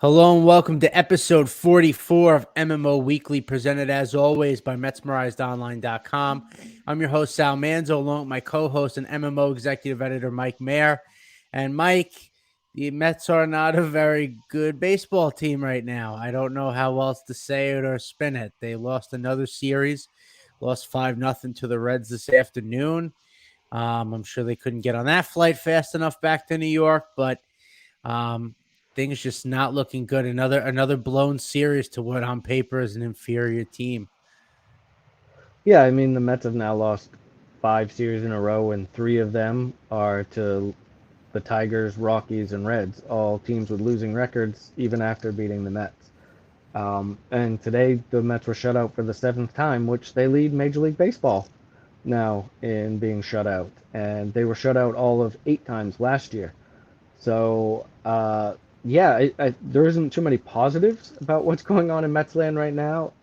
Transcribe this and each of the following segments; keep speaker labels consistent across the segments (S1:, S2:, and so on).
S1: Hello and welcome to episode 44 of MMO Weekly, presented as always by MetsmerizedOnline.com. I'm your host, Sal Manzo, along with my co-host and MMO executive editor, Mike Mayer. And Mike, the Mets are not a very good baseball team right now. I don't know how else to say it or spin it. They lost another series, lost 5-0 to the Reds this afternoon. I'm sure they couldn't get on that flight fast enough back to New York, but things just not looking good. Another blown series to what on paper is an inferior team.
S2: Yeah, I mean, the Mets have now lost 5 series in a row, and 3 of them are to the Tigers, Rockies, and Reds, all teams with losing records, even after beating the Mets. And today, the Mets were shut out for the 7th time, which they lead Major League Baseball now in being shut out. And they were shut out all of 8 times last year. So, yeah, there isn't too many positives about what's going on in Mets land right now.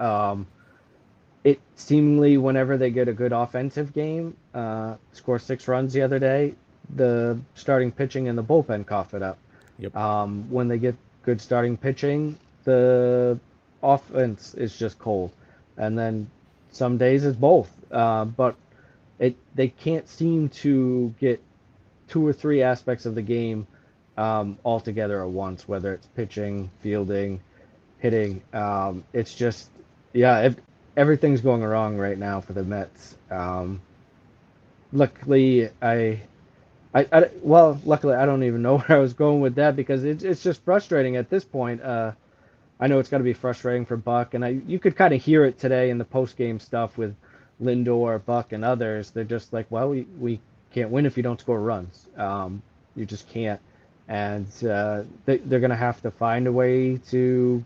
S2: It seemingly, whenever they get a good offensive game, score 6 runs the other day, the starting pitching and the bullpen cough it up.
S1: Yep.
S2: When they get good starting pitching, the offense is just cold, and then some days it's both. But they can't seem to get 2 or 3 aspects of the game all together at once, whether it's pitching, fielding, hitting. It's just, yeah, everything's going wrong right now for the Mets. Luckily, luckily I don't even know where I was going with that because it's just frustrating at this point. I know it's got to be frustrating for Buck, and you could kind of hear it today in the post game stuff with Lindor, Buck, and others. They're just like, well, we can't win if you don't score runs. You just can't, and they're going to have to find a way to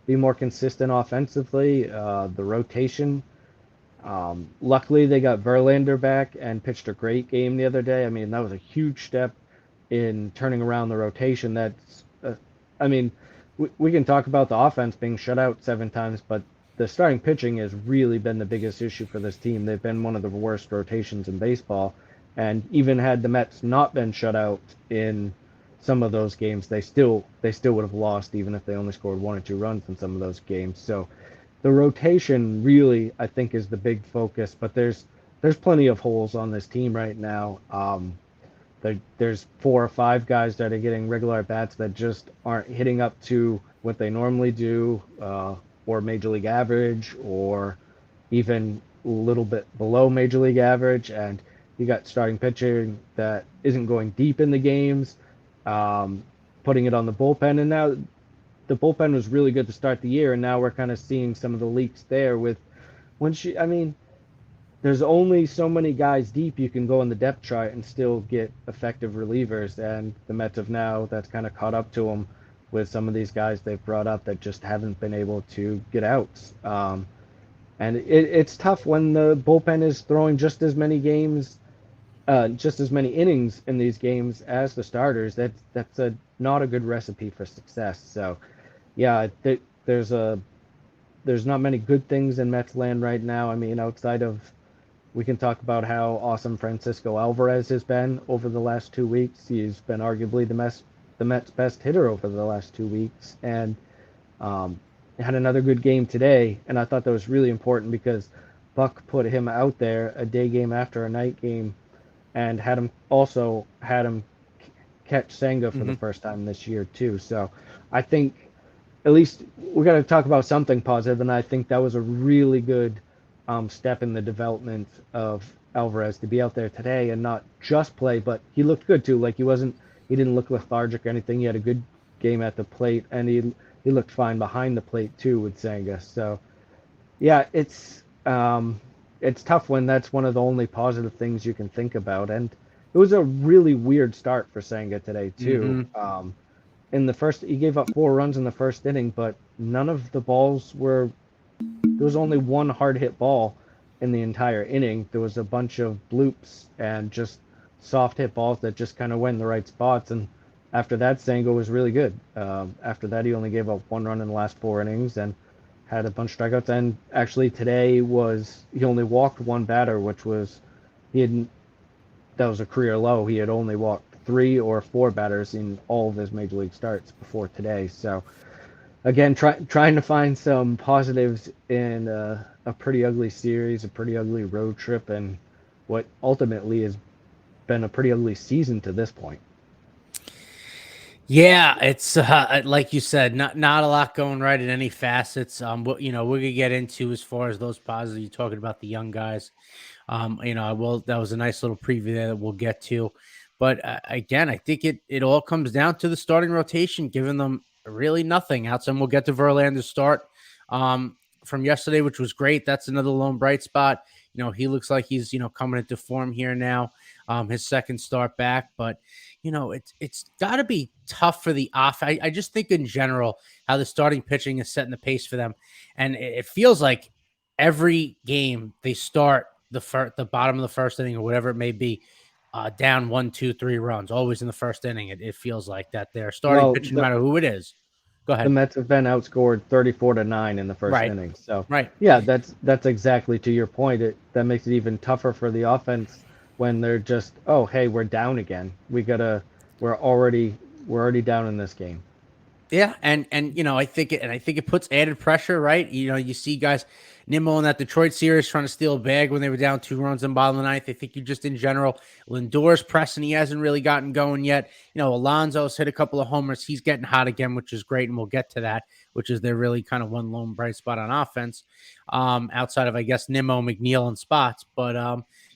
S2: be more consistent offensively. The rotation. Luckily, they got Verlander back and pitched a great game the other day. I mean, that was a huge step in turning around the rotation. I mean, we can talk about the offense being shut out 7 times, but the starting pitching has really been the biggest issue for this team. They've been one of the worst rotations in baseball, and even had the Mets not been shut out in some of those games, they still would have lost, even if they only scored 1 or 2 runs in some of those games. So the rotation really, I think, is the big focus. But there's plenty of holes on this team right now. There's 4 or 5 guys that are getting regular bats that just aren't hitting up to what they normally do, or major league average, or even a little bit below major league average. And you got starting pitching that isn't going deep in the games, putting it on the bullpen. And now the bullpen was really good to start the year, and now we're kind of seeing some of the leaks there with I mean, there's only so many guys deep you can go in the depth chart and still get effective relievers, and the Mets have now that's kind of caught up to them with some of these guys they've brought up that just haven't been able to get outs. And it's tough when the bullpen is throwing just as many innings in these games as the starters. That's not a good recipe for success. So, yeah, there's not many good things in Mets land right now. I mean, outside of, we can talk about how awesome Francisco Alvarez has been over the last 2 weeks. He's been arguably the Mets' best hitter over the last 2 weeks, and had another good game today. And I thought that was really important because Buck put him out there a day game after a night game, and had him catch Senga for the first time this year too. So I think at least we got to talk about something positive, and I think that was a really good step in the development of Alvarez to be out there today and not just play, but he looked good too. Like he didn't look lethargic or anything. He had a good game at the plate, and he looked fine behind the plate too with Senga. So yeah, it's tough when that's one of the only positive things you can think about. And it was a really weird start for Senga today too.
S1: Mm-hmm.
S2: In the first, he gave up 4 runs in the first inning, but none of the balls were. There was only one hard hit ball in the entire inning. There was a bunch of bloops and just soft hit balls that just kind of went in the right spots. And after that, Senga was really good. After that, he only gave up 1 run in the last 4 innings and had a bunch of strikeouts. And actually, today he only walked one batter, which was he had that was a career low. He had only walked 3 or 4 batters in all of his major league starts before today. So again, trying to find some positives in a pretty ugly series, a pretty ugly road trip, and what ultimately has been a pretty ugly season to this point.
S1: Yeah, it's like you said, not a lot going right in any facets. What we're gonna get into as far as those positives. You're talking about the young guys. I will. That was a nice little preview there that we'll get to. But again, I think it all comes down to the starting rotation, giving them really nothing outside. We'll get to Verlander's start from yesterday, which was great. That's another lone bright spot. He looks like he's coming into form here now. His second start back, but it's got to be tough for the off. I just think in general how the starting pitching is setting the pace for them, and it feels like every game they start the bottom of the first inning or whatever it may be, down 1, 2, 3 runs, always in the first inning. It feels like that they're starting
S2: Well,
S1: pitching no matter who it is. Go
S2: the
S1: ahead.
S2: Mets have been outscored 34-9 in the first
S1: Right.
S2: inning. So
S1: Right.
S2: yeah, that's exactly to your point. That makes it even tougher for the offense when they're just, oh hey, we're down again. We're already down in this game.
S1: Yeah, and I think it puts added pressure, right? You see guys Nimmo in that Detroit series trying to steal a bag when they were down 2 runs in bottom of the ninth. I think you just in general, Lindor's pressing. He hasn't really gotten going yet. Alonso's hit a couple of homers. He's getting hot again, which is great, and we'll get to that, which is their really kind of one lone bright spot on offense, outside of I guess Nimmo, McNeil, and Spots. But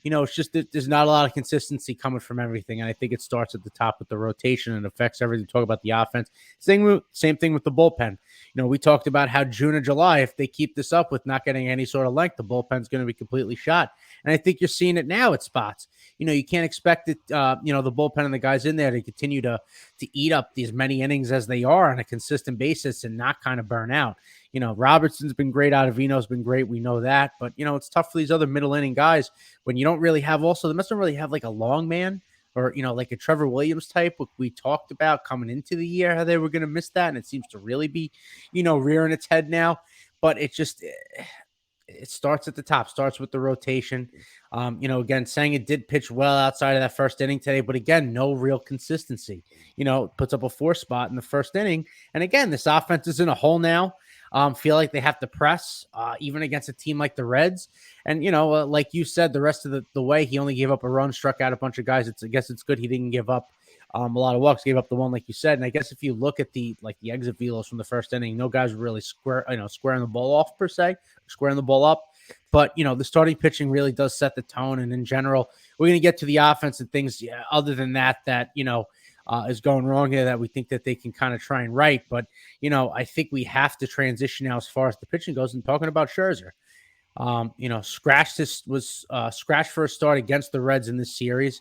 S1: it's just that there's not a lot of consistency coming from everything, and I think it starts at the top with the rotation and affects everything. Talk about the offense. Same thing with the bullpen. We talked about how June and July, if they keep this up with not getting any sort of length, the bullpen's going to be completely shot. And I think you're seeing it now at spots. You can't expect it. The bullpen and the guys in there to continue to eat up these many innings as they are on a consistent basis and not kind of burn out. Robertson's been great. Ottavino's been great. We know that, but it's tough for these other middle inning guys when you don't really have. Also, the Mets don't really have like a long man or like a Trevor Williams type, what we talked about coming into the year, how they were going to miss that, and it seems to really be, rearing its head now. But it starts at the top, starts with the rotation. Again, Senga did pitch well outside of that first inning today, but again, no real consistency. Puts up a 4 spot in the first inning, and again, this offense is in a hole now. Feel like they have to press, even against a team like the Reds. And, like you said, the rest of the way, he only gave up a run, struck out a bunch of guys. I guess it's good he didn't give up a lot of walks, gave up the one, like you said. And I guess if you look at the exit velos from the first inning, no guys were really squaring the ball off per se, squaring the ball up. But, the starting pitching really does set the tone. And in general, we're going to get to the offense and things other than that, is going wrong here that we think that they can kind of try and right. But, I think we have to transition now as far as the pitching goes and talking about Scherzer. Scratched for a start against the Reds in this series.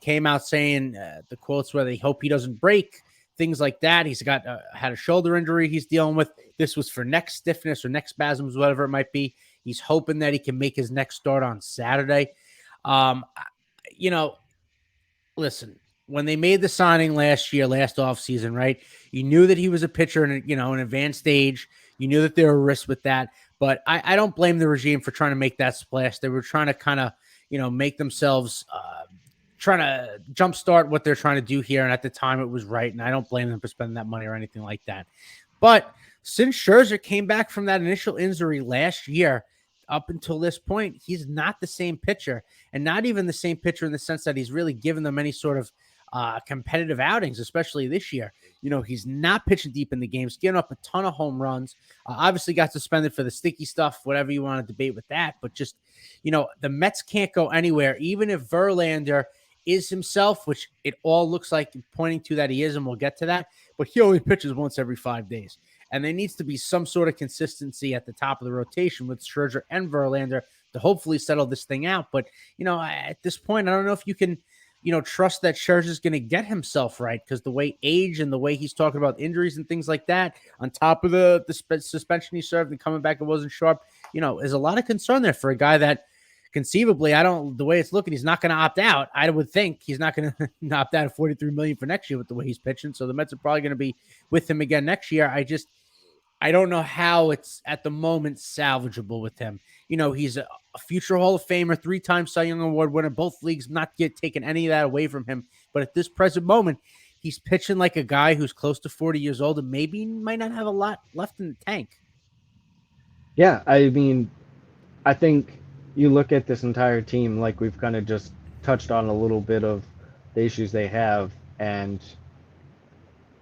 S1: Came out saying the quotes where they hope he doesn't break, things like that. He's got had a shoulder injury he's dealing with. This was for neck stiffness or neck spasms, whatever it might be. He's hoping that he can make his next start on Saturday. Listen, when they made the signing last offseason, right? You knew that he was a pitcher in an advanced stage. You knew that there were risks with that. But I don't blame the regime for trying to make that splash. They were trying to kind of, make themselves trying to jumpstart what they're trying to do here. And at the time it was right. And I don't blame them for spending that money or anything like that. But since Scherzer came back from that initial injury last year, up until this point, he's not the same pitcher, and not even the same pitcher in the sense that he's really given them any sort of competitive outings, especially this year. He's not pitching deep in the games, giving up a ton of home runs. Obviously got suspended for the sticky stuff, whatever you want to debate with that. But just, the Mets can't go anywhere, even if Verlander is himself, which it all looks like pointing to that he is, and we'll get to that. But he only pitches once every 5 days. And there needs to be some sort of consistency at the top of the rotation with Scherzer and Verlander to hopefully settle this thing out. But, at this point, I don't know if you can, trust that Scherzer's going to get himself right, because the way age and the way he's talking about injuries and things like that, on top of the suspension he served and coming back, it wasn't sharp, there's a lot of concern there for a guy that conceivably, the way it's looking, he's not going to opt out. I would think he's not going to opt out of $43 million for next year with the way he's pitching. So the Mets are probably going to be with him again next year. I don't know how it's at the moment salvageable with him. He's a future Hall of Famer, 3-time Cy Young Award winner, both leagues, not taking any of that away from him. But at this present moment, he's pitching like a guy who's close to 40 years old and maybe might not have a lot left in the tank.
S2: Yeah, I mean, I think you look at this entire team, like we've kind of just touched on a little bit of the issues they have, and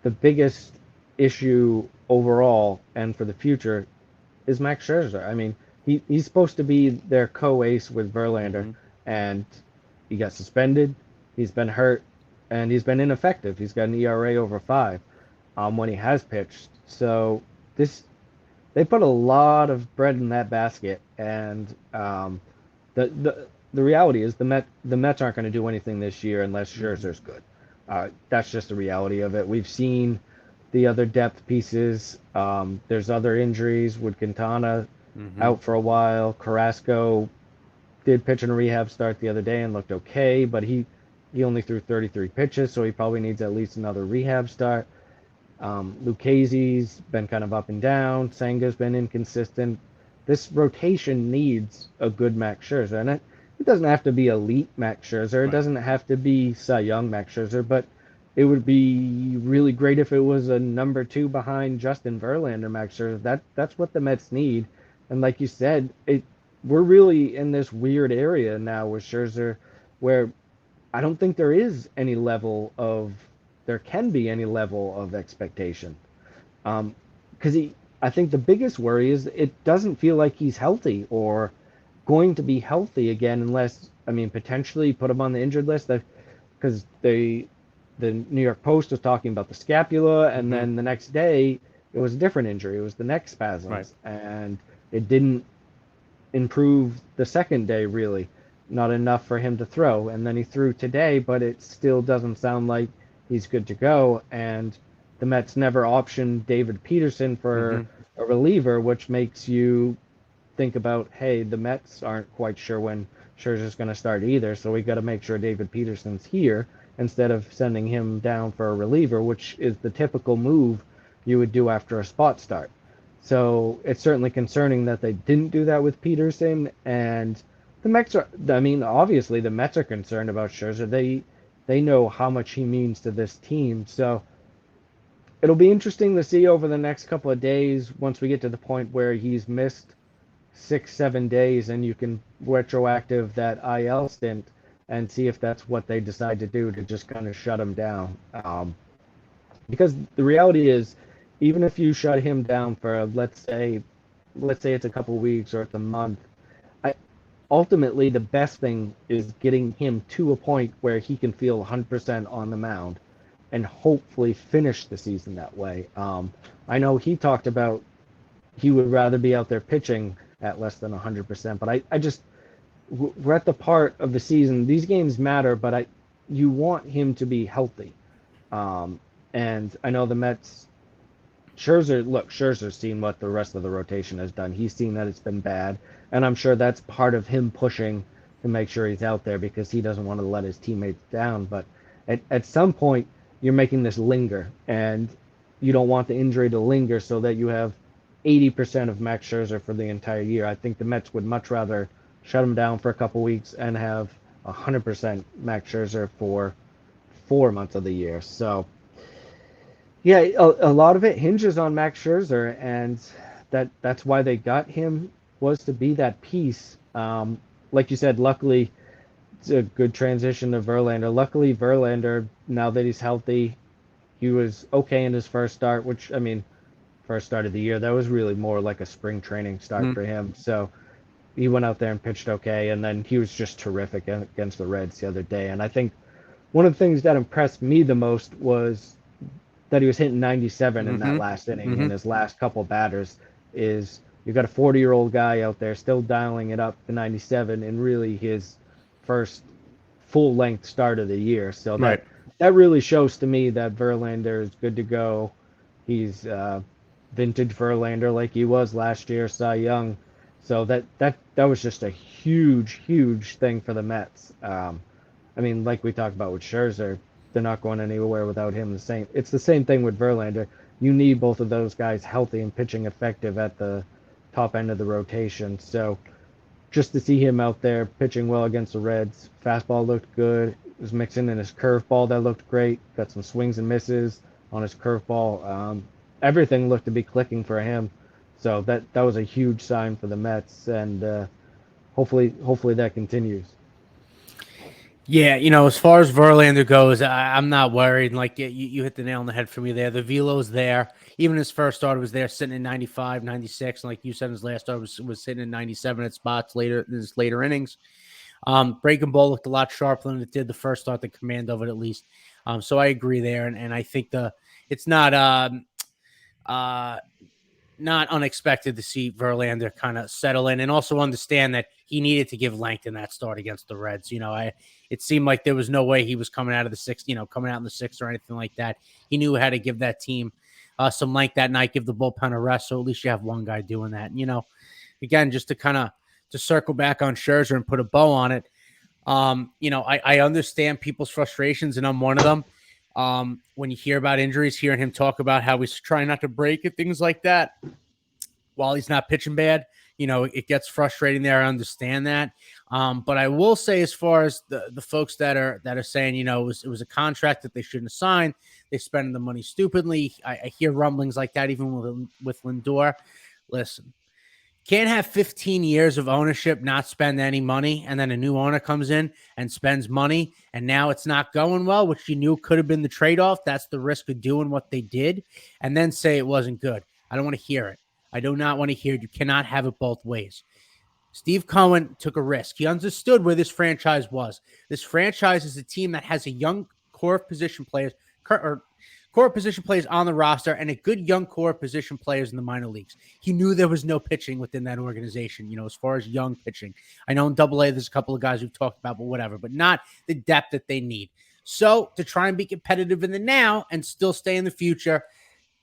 S2: the biggest issue overall and for the future is Max Scherzer. I mean, he's supposed to be their co-ace with Verlander, and he got suspended. He's been hurt, and he's been ineffective. He's got an ERA over 5 when he has pitched. So they put a lot of bread in that basket, and the reality is the Mets aren't going to do anything this year unless Scherzer's good. That's just the reality of it. We've seen the other depth pieces. There's other injuries with Quintana out for a while. Carrasco did pitch in a rehab start the other day and looked okay, but he only threw 33 pitches, so he probably needs at least another rehab start. Lucchese's been kind of up and down. Senga's been inconsistent. This rotation needs a good Max Scherzer, and it doesn't have to be elite Max Scherzer. It doesn't have to be Cy Young Max Scherzer, but it would be really great if it was a number 2 behind Justin Verlander Max Scherzer. That's what the Mets need, and like you said, we're really in this weird area now with Scherzer, where I don't think there can be any level of expectation. Because I think the biggest worry is it doesn't feel like he's healthy or going to be healthy again, unless, I mean, potentially put him on the injured list. Because the New York Post was talking about the scapula, and then the next day it was a different injury. It was the neck spasms, and it didn't improve the second day really. Not enough for him to throw, and then he threw today, but it still doesn't sound like he's good to go. And the Mets never optioned David Peterson for a reliever, which makes you think about, hey, the Mets aren't quite sure when Scherzer's going to start either, so we got to make sure David Peterson's here instead of sending him down for a reliever, which is the typical move you would do after a spot start. So it's certainly concerning that they didn't do that with Peterson, and the Mets are, I mean, obviously the Mets are concerned about Scherzer. They know how much he means to this team. So it'll be interesting to see over the next couple of days, once we get to the point where he's missed 6-7 days and you can retroactive that IL stint, and see if that's what they decide to do to just kind of shut him down. Because the reality is, even if you shut him down for, let's say it's a couple weeks or it's a month, ultimately the best thing is getting him to a point where he can feel 100% on the mound and hopefully finish the season that way. I know he talked about he would rather be out there pitching at less than 100%, but I just, we're at the part of the season, these games matter, but you want him to be healthy. And I know the Mets, Scherzer's seen what the rest of the rotation has done. He's seen that it's been bad, and I'm sure that's part of him pushing to make sure he's out there because he doesn't want to let his teammates down. But at some point, you're making this linger, and you don't want the injury to linger so that you have 80% of Max Scherzer for the entire year. I think the Mets would much rather shut him down for a couple weeks and have 100% Max Scherzer for 4 months of the year. So, yeah, a lot of it hinges on Max Scherzer, and that's why they got him, was to be that piece. Like you said, luckily, it's a good transition to Verlander. Luckily, Verlander, now that he's healthy, he was okay in his first start, which, I mean, first start of the year, that was really more like a spring training start for him. So he went out there and pitched okay, and then he was just terrific against the Reds the other day. And I think one of the things that impressed me the most was that he was hitting 97 in that last inning in his last couple batters. Is you've got a 40-year-old guy out there still dialing it up to 97 in really his first full-length start of the year. So that really shows to me that Verlander is good to go. He's vintage Verlander like he was last year, Cy Young. So that was just a huge, huge thing for the Mets. I mean, like we talked about with Scherzer, they're not going anywhere without him. It's the same thing with Verlander. You need both of those guys healthy and pitching effective at the top end of the rotation. So just to see him out there pitching well against the Reds, fastball looked good. was mixing in his curveball that looked great. Got some swings and misses on his curveball. Everything looked to be clicking for him. So that was a huge sign for the Mets, and hopefully that continues.
S1: Yeah, as far as Verlander goes, I'm not worried. Like you hit the nail on the head for me there. The velo's there. Even his first start was there, sitting in 95, 96. And like you said, his last start was sitting in 97 at spots later in his later innings. Breaking ball looked a lot sharper than it did the first start. The command of it, at least. So I agree there, and I think it's uh not unexpected to see Verlander kind of settle in and also understand that he needed to give length in that start against the Reds. It seemed like there was no way he was coming out of the sixth, coming out in the sixth or anything like that. He knew how to give that team some length that night, give the bullpen a rest. So at least you have one guy doing that. And, again, just to circle back on Scherzer and put a bow on it. I understand people's frustrations, and I'm one of them. When you hear about injuries, hearing him talk about how he's trying not to break it, things like that, while he's not pitching bad, it gets frustrating there. I understand that. But I will say, as far as the folks that are saying, it was a contract that they shouldn't have signed, they spend the money stupidly. I hear rumblings like that even with Lindor. Listen, can't have 15 years of ownership, not spend any money, and then a new owner comes in and spends money, and now it's not going well, which you knew could have been the trade-off. That's the risk of doing what they did, and then say it wasn't good. I don't want to hear it. I do not want to hear it. You cannot have it both ways. Steve Cohen took a risk. He understood where this franchise was. This franchise is a team that has a young core of position players, or core position players on the roster, and a good young core of position players in the minor leagues. He knew there was no pitching within that organization, as far as young pitching. I know in AA there's a couple of guys we've talked about, but whatever, but not the depth that they need. So to try and be competitive in the now and still stay in the future,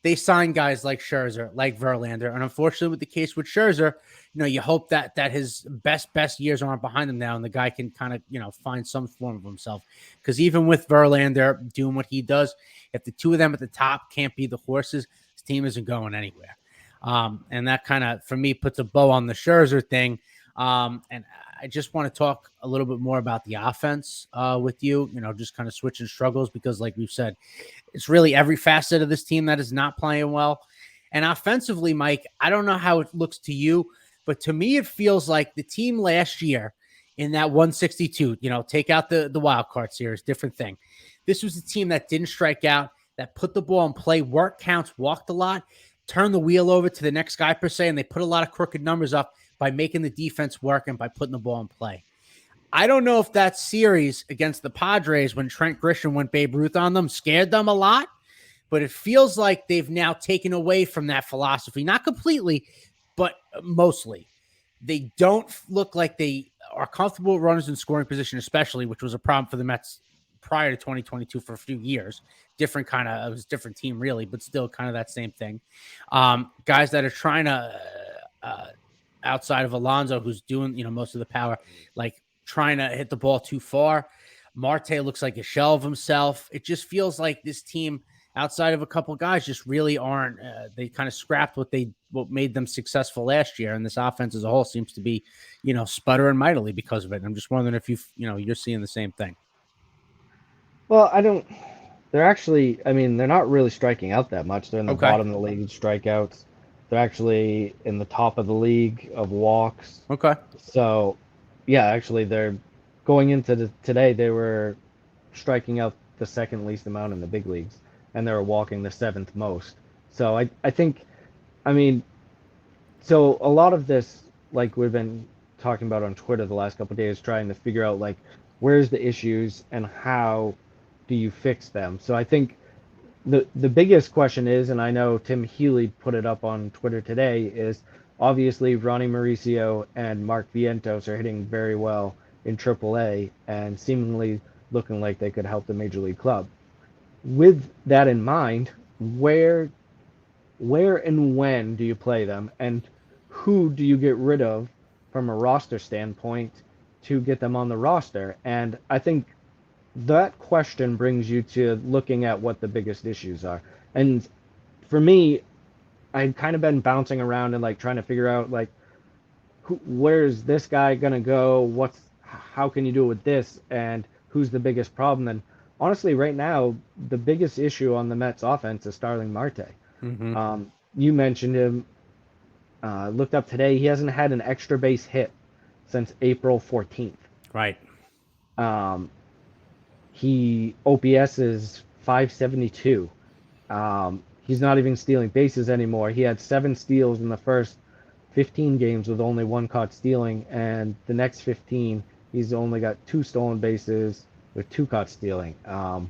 S1: they sign guys like Scherzer, like Verlander. And unfortunately, with the case with Scherzer, you hope that his best years aren't behind him now, and the guy can kind of, find some form of himself. Because even with Verlander doing what he does, if the two of them at the top can't be the horses, his team isn't going anywhere. And that kind of, for me, puts a bow on the Scherzer thing. And I just want to talk a little bit more about the offense with you, just kind of switching struggles, because like we've said, it's really every facet of this team that is not playing well. And offensively, Mike, I don't know how it looks to you, but to me, it feels like the team last year in that 162, take out the wild card series, different thing. This was a team that didn't strike out, that put the ball in play, work counts, walked a lot, turned the wheel over to the next guy per se, and they put a lot of crooked numbers up by making the defense work and by putting the ball in play. I don't know if that series against the Padres, when Trent Grisham went Babe Ruth on them, scared them a lot, but it feels like they've now taken away from that philosophy. Not completely, but mostly. They don't look like they are comfortable with runners in scoring position, especially, which was a problem for the Mets prior to 2022 for a few years. It was a different team, really, but still kind of that same thing. Guys that are trying to, outside of Alonso, who's doing, most of the power, like trying to hit the ball too far. Marte looks like a shell of himself. It just feels like this team, outside of a couple of guys, just really aren't. They kind of scrapped what made them successful last year, and this offense as a whole seems to be, sputtering mightily because of it. And I'm just wondering if you're seeing the same thing.
S2: Well, I don't. They're actually. I mean, they're not really striking out that much. They're in the bottom of the league in strikeouts. They're actually in the top of the league of walks.
S1: Okay.
S2: So, yeah, actually, they're going into today. They were striking out the second least amount in the big leagues, and they were walking the seventh most. So I think, I mean, so a lot of this, like we've been talking about on Twitter the last couple of days, trying to figure out like where's the issues and how do you fix them. So I think the biggest question is, and I know Tim Healy put it up on Twitter today, is obviously Ronny Mauricio and Mark Vientos are hitting very well in AAA and seemingly looking like they could help the major league club. With that in mind, where and when do you play them, and who do you get rid of from a roster standpoint to get them on the roster? And I think that question brings you to looking at what the biggest issues are. And for me, I've kind of been bouncing around and like trying to figure out like where's this guy gonna go? How can you do it with this? And who's the biggest problem. And honestly, right now, the biggest issue on the Mets offense is Starling Marte.
S1: Mm-hmm.
S2: You mentioned him. Looked up today. He hasn't had an extra base hit since April 14th.
S1: Right.
S2: He OPS is 572. He's not even stealing bases anymore. He had 7 steals in the first 15 games with only 1 caught stealing, and the next 15 he's only got 2 stolen bases with 2 caught stealing. I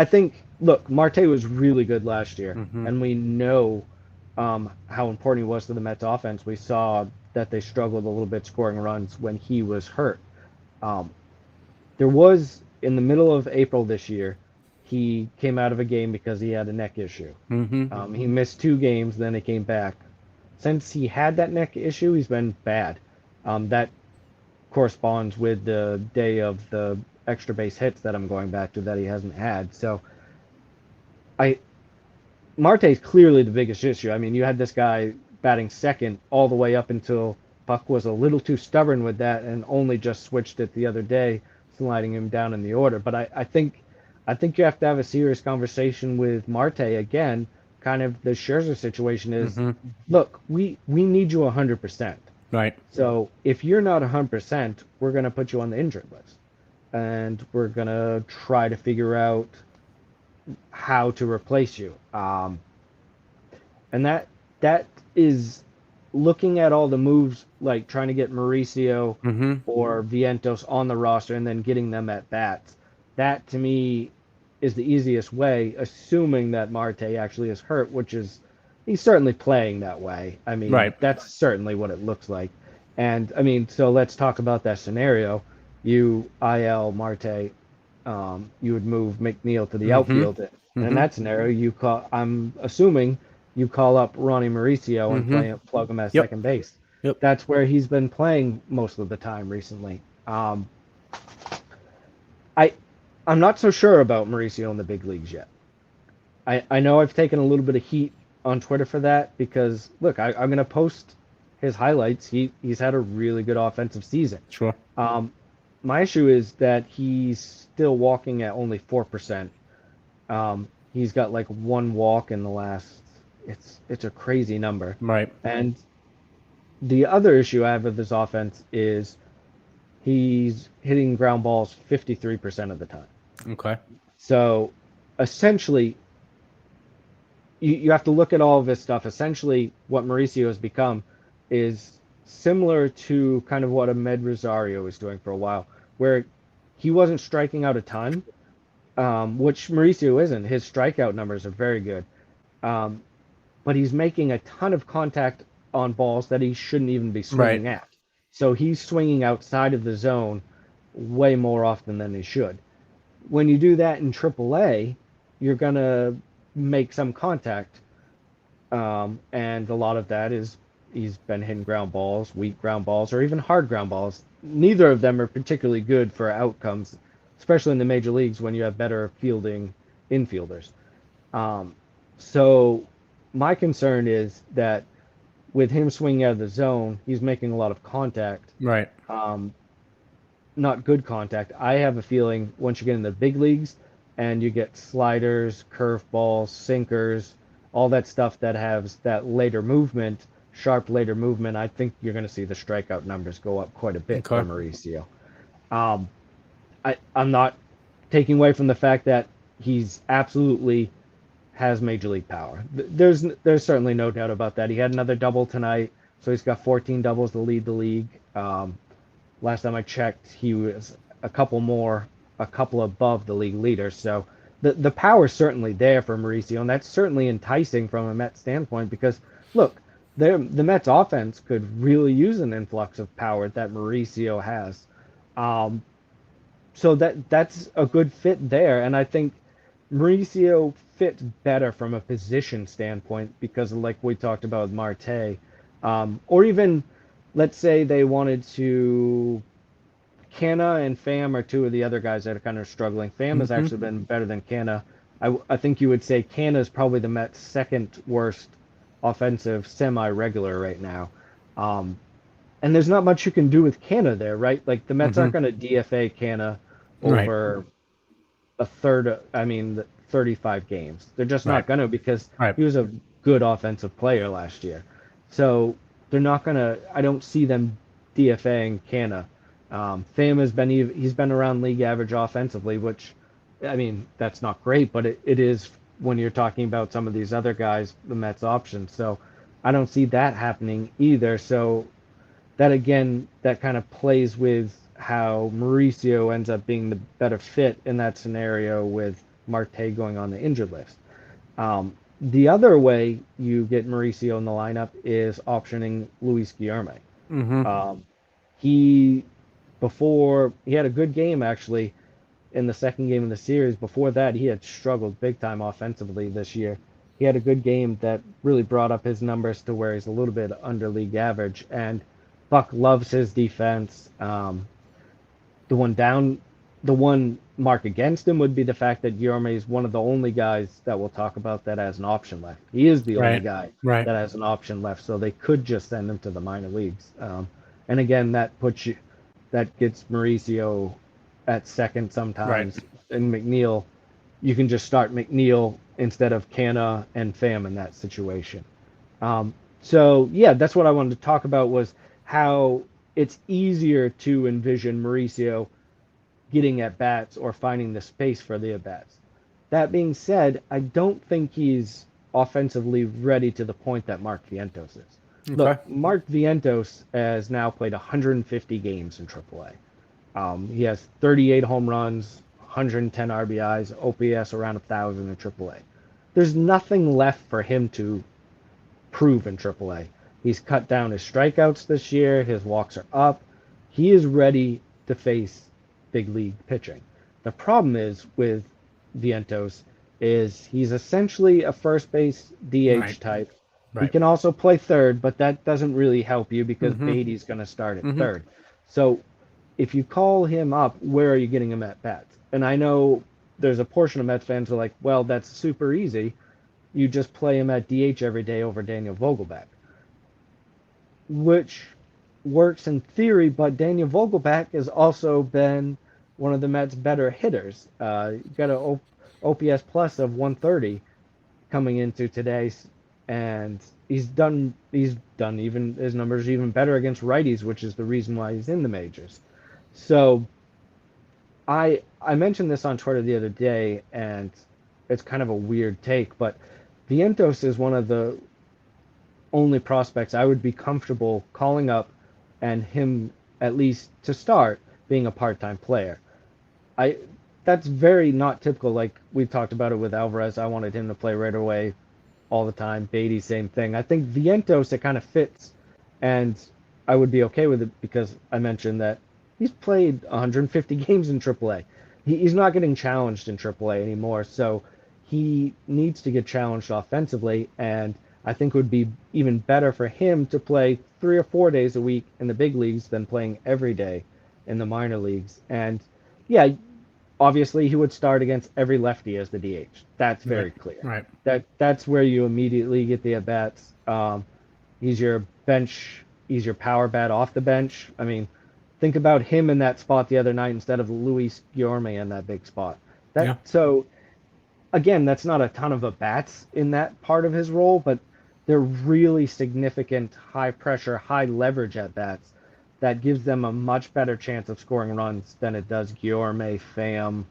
S2: think, look, Marte was really good last year,
S1: Mm-hmm.
S2: and we know how important he was to the Mets offense. We saw that they struggled a little bit scoring runs when he was hurt. There was, in the middle of April this year, he came out of a game because he had a neck issue.
S1: Mm-hmm.
S2: He missed 2 games, then he came back. Since he had that neck issue, he's been bad. That corresponds with the day of the extra base hits that I'm going back to that he hasn't had. So Marte's clearly the biggest issue. I mean, you had this guy batting second all the way up until Buck was a little too stubborn with that and only just switched it the other day, sliding him down in the order. But I think you have to have a serious conversation with Marte again. Kind of the Scherzer situation is,
S1: Mm-hmm.
S2: look, we need you 100%.
S1: Right.
S2: So if you're not 100%, we're going to put you on the injured list, and we're going to try to figure out how to replace you. And that is looking at all the moves, like trying to get Mauricio
S1: Mm-hmm.
S2: or Vientos on the roster and then getting them at bats. That to me is the easiest way, assuming that Marte actually is hurt, which is he's certainly playing that way. I mean,
S1: Right.
S2: that's certainly what it looks like. And I mean, so let's talk about that scenario. You IL Marte, you would move McNeil to the
S1: Mm-hmm.
S2: outfield, and in
S1: Mm-hmm.
S2: that scenario, you call. I'm assuming you call up Ronny Mauricio and
S1: Mm-hmm.
S2: plug him at
S1: Yep.
S2: second base.
S1: Yep.
S2: That's where he's been playing most of the time recently. I'm not so sure about Mauricio in the big leagues yet. I know I've taken a little bit of heat on Twitter for that because look, I'm going to post his highlights. He's had a really good offensive season.
S1: Sure.
S2: My issue is that he's still walking at only 4%. He's got like 1 walk in the last. It's a crazy number.
S1: Right.
S2: And the other issue I have with this offense is he's hitting ground balls 53% of the time.
S1: Okay.
S2: So essentially, you have to look at all of this stuff. Essentially, what Mauricio has become is similar to kind of what Ahmed Rosario was doing for a while, where he wasn't striking out a ton, which Mauricio isn't. His strikeout numbers are very good. But he's making a ton of contact on balls that he shouldn't even be swinging at. So he's swinging outside of the zone way more often than he should. When you do that in AAA, you're going to make some contact. And a lot of that is he's been hitting ground balls, weak ground balls, or even hard ground balls. Neither of them are particularly good for outcomes, especially in the major leagues when you have better fielding infielders. So my concern is that with him swinging out of the zone, he's making a lot of contact.
S1: Right.
S2: Not good contact. I have a feeling once you get in the big leagues and you get sliders, curveballs, sinkers, all that stuff that has that later movement, sharp later movement, I think you're going to see the strikeout numbers go up quite a bit for Mauricio. I'm not taking away from the fact that he's absolutely has major league power. There's certainly no doubt about that. He had another double tonight, so he's got 14 doubles to lead the league. Last time I checked, he was a couple above the league leader. So the power's certainly there for Mauricio, and that's certainly enticing from a Mets standpoint because, look, the Mets offense could really use an influx of power that Mauricio has. So that's a good fit there, and I think Mauricio fits better from a position standpoint because, like we talked about with Marte, or even let's say they wanted to. Canna and Pham are 2 of the other guys that are kind of struggling. Pham has actually been better than Canna. I think you would say Canna is probably the Mets' second worst offensive semi-regular right now. and there's not much you can do with Canna there, right? Like the Mets
S1: Mm-hmm.
S2: aren't going to DFA Canna
S1: Right.
S2: over a third, I mean, 35 games. They're just
S1: Right.
S2: not going to because
S1: Right.
S2: he was a good offensive player last year. So they're not going to, I don't see them DFAing Canna. Pham has been, he's been around league average offensively, which, I mean, that's not great, but it is when you're talking about some of these other guys, the Mets options. So I don't see that happening either. So that again, that kind of plays with how Mauricio ends up being the better fit in that scenario with Marte going on the injured list. The other way you get Mauricio in the lineup is optioning Luis Guillorme.
S1: Mm-hmm.
S2: Um, he before he had a good game actually in the second game of the series. Before that, he had struggled big time offensively this year. He had a good game that really brought up his numbers to where he's a little bit under league average. And Buck loves his defense. The one down, the one mark against him would be the fact that Guillorme is one of the only guys that we'll talk about that has an option left. He is the only
S1: Right.
S2: guy
S1: Right.
S2: that has an option left, so they could just send him to the minor leagues. And again, that gets Mauricio at second
S1: Right.
S2: sometimes, and McNeil. You can just start McNeil instead of Canna and Pham in that situation. So yeah, that's what I wanted to talk about was how it's easier to envision Mauricio getting at bats or finding the space for the at bats. That being said, I don't think he's offensively ready to the point that Mark Vientos is.
S1: Okay.
S2: Look, Mark Vientos has now played 150 games in AAA. He has 38 home runs, 110 RBIs, OPS around 1,000 in AAA. There's nothing left for him to prove in AAA. He's cut down his strikeouts this year. His walks are up. He is ready to face big league pitching. The problem is with Vientos is he's essentially a first base
S1: Right.
S2: DH type. He
S1: Right.
S2: can also play third, but that doesn't really help you because
S1: Mm-hmm.
S2: Beatty's going to start at
S1: Mm-hmm.
S2: third. So if you call him up, where are you getting him at bats? And I know there's a portion of Mets fans who are like, well, that's super easy. You just play him at DH every day over Daniel Vogelback, which works in theory, but Daniel Vogelback has also been one of the Mets' better hitters. Got an OPS plus of 130 coming into today, and he's done even his numbers even better against righties, which is the reason why he's in the majors. So I mentioned this on Twitter the other day, and it's kind of a weird take, but Vientos is one of the only prospects I would be comfortable calling up and him at least to start being a part-time player. I That's very not typical. Like we've talked about it with Alvarez, I wanted him to play right away all the time. Beatty, same thing. I think Vientos it kind of fits, and I would be okay with it because I mentioned that he's played 150 games in AAA. He's not getting challenged in AAA anymore, so he needs to get challenged offensively, and I think it would be even better for him to play 3 or 4 days a week in the big leagues than playing every day in the minor leagues. And yeah, obviously he would start against every lefty as the DH. That's
S1: Right.
S2: very clear.
S1: Right.
S2: That's where you immediately get the at bats. He's your bench. He's your power bat off the bench. I mean, think about him in that spot the other night instead of Luis Guillorme in that big spot.
S1: Yeah.
S2: So again, that's not a ton of at bats in that part of his role, but they're really significant, high pressure, high leverage at bats that gives them a much better chance of scoring runs than it does Guillorme, Pham,